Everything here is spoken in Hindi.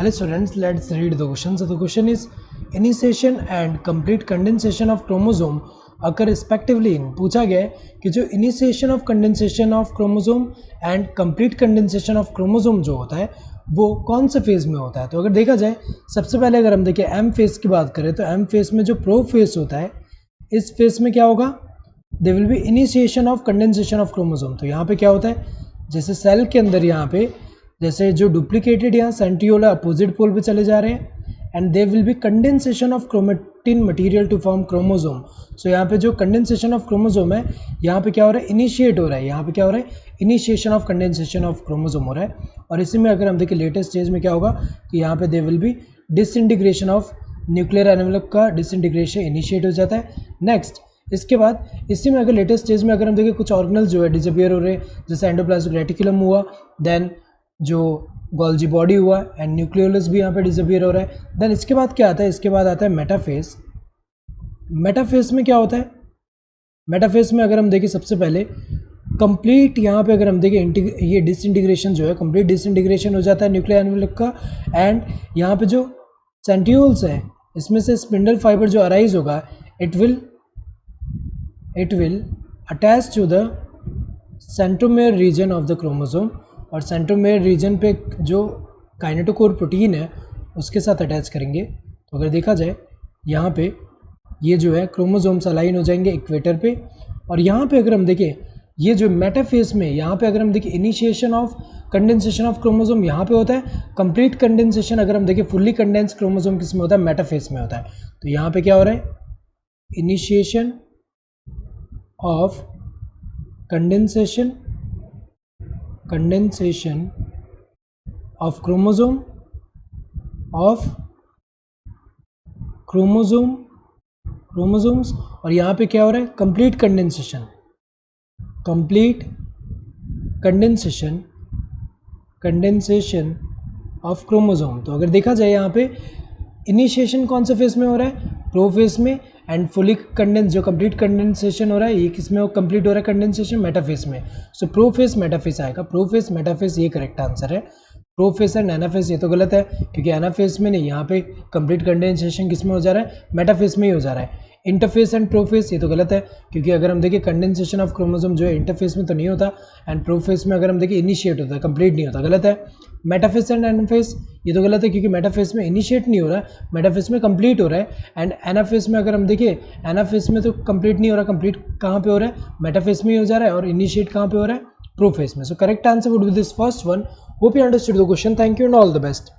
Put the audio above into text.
Hello students, let's read the question. So the question is, initiation and complete condensation of chromosome occur respectively in. पूछा गया है कि जो initiation of condensation of chromosome and complete condensation of chromosome जो होता है वो कौन से फेज में होता है. तो अगर देखा जाए, सबसे पहले अगर हम देखें एम फेज की बात करें तो एम फेज में जो प्रो फेज होता है, इस फेज में क्या होगा, दे will B initiation of condensation of chromosome. तो यहाँ पे क्या होता है, जैसे सेल के अंदर यहाँ पे जैसे जो डुप्लीकेटेड यहाँ सेंट्रियोल अपोजिट पोल पे चले जा रहे हैं and they will be condensation of chromatin material to form chromosome. So यहाँ पे जो कंडेंसेशन ऑफ क्रोमोसोम है, यहाँ पे क्या हो रहा है, इनिशिएट हो रहा है. यहाँ पे क्या हो रहा है, initiation of condensation of chromosome हो रहा है. और इसी में अगर हम देखें लेटेस्ट स्टेज में क्या होगा कि यहाँ पे दे will B disintegration of nuclear envelope का डिसइंटीग्रेशन इनिशिएट हो जाता है. नेक्स्ट इसके बाद इसी में अगर लेटेस्ट स्टेज में अगर हम देखें कुछ ऑर्गेनल्स जो है डिसअपियर हो रहे हैं, जैसे एंडोप्लाज्मिक रेटिकुलम हुआ, देन जो गोल्जी बॉडी हुआ एंड न्यूक्लियोलस भी यहाँ पे डिसअपियर हो रहा है. देन इसके बाद क्या आता है, इसके बाद आता है मेटाफेज. मेटाफेज में क्या होता है, मेटाफेज में अगर हम देखें सबसे पहले कंप्लीट यहाँ पे अगर हम देखें ये डिसइंटीग्रेशन जो है, कंप्लीट डिसइंटीग्रेशन हो जाता है न्यूक्लियर एनवेलप का. एंड यहाँ पे जो सेंट्रियोल्स है, इसमें से स्पिंडल फाइबर जो अराइज होगा, it will attach to the centromere region of the chromosome. और सेंट्रोमेयर रीजन पे जो काइनेटोकोर प्रोटीन है उसके साथ अटैच करेंगे. तो अगर देखा जाए यहाँ पे ये जो है क्रोमोसोम्स अलाइन हो जाएंगे इक्वेटर पे. और यहाँ पे अगर हम देखें ये जो मेटाफेज में, यहाँ पे अगर हम देखें initiation of condensation of chromosome यहाँ पे होता है. कंप्लीट कंडेंसेशन अगर हम देखें फुल्ली कंडेंस क्रोमोसोम किस में होता है, मेटाफेज में होता है. तो यहाँ पे क्या हो रहा है, initiation of condensation of chromosomes. और यहाँ पे क्या हो रहा है, कंप्लीट कंडेंसेशन ऑफ क्रोमोसोम. तो अगर देखा जाए यहाँ पे इनिशिएशन कौन से फेज में हो रहा है, प्रो फेज में. एंड फुली कंडेंस जो कंप्लीट कंडेंसेशन हो रहा है, ये किसमें वो कंप्लीट हो रहा है कंडेंसेशन, मेटाफेज में. सो प्रो फेज मेटाफेज आएगा. प्रो फेज मेटाफेज ये करेक्ट आंसर है. प्रो फेज एंड एनाफेज ये तो गलत है, क्योंकि एनाफेज में नहीं, यहाँ पे कंप्लीट कंडेंसेशन किस में हो जा रहा है, मेटाफेज में ही हो जा रहा है. इंटरफेस एंड प्रोफेस ये तो गलत है, क्योंकि अगर हम देखें कंडेंसेशन ऑफ क्रोमोसोम जो है इंटरफेस में तो नहीं होता, एंड प्रोफेस में अगर हम देखें इनिशिएट होता है, कंप्लीट नहीं होता, गलत है. मेटाफेस एंड एनाफेस ये तो गलत है, क्योंकि मेटाफेस में इनिशिएट नहीं हो रहा है, मेटाफेस में कंप्लीट हो रहा है. एंड एनाफेस में अगर हम देखें, एनाफेस में तो कंप्लीट नहीं हो रहा, कंप्लीट कहाँ पे हो रहा है, मेटाफेस में ही हो जा रहा है. और इनिशिएट कहाँ पे हो रहा है, प्रोफेस में. So correct answer would be this first one. Hope you understood the question. Thank you and all the best.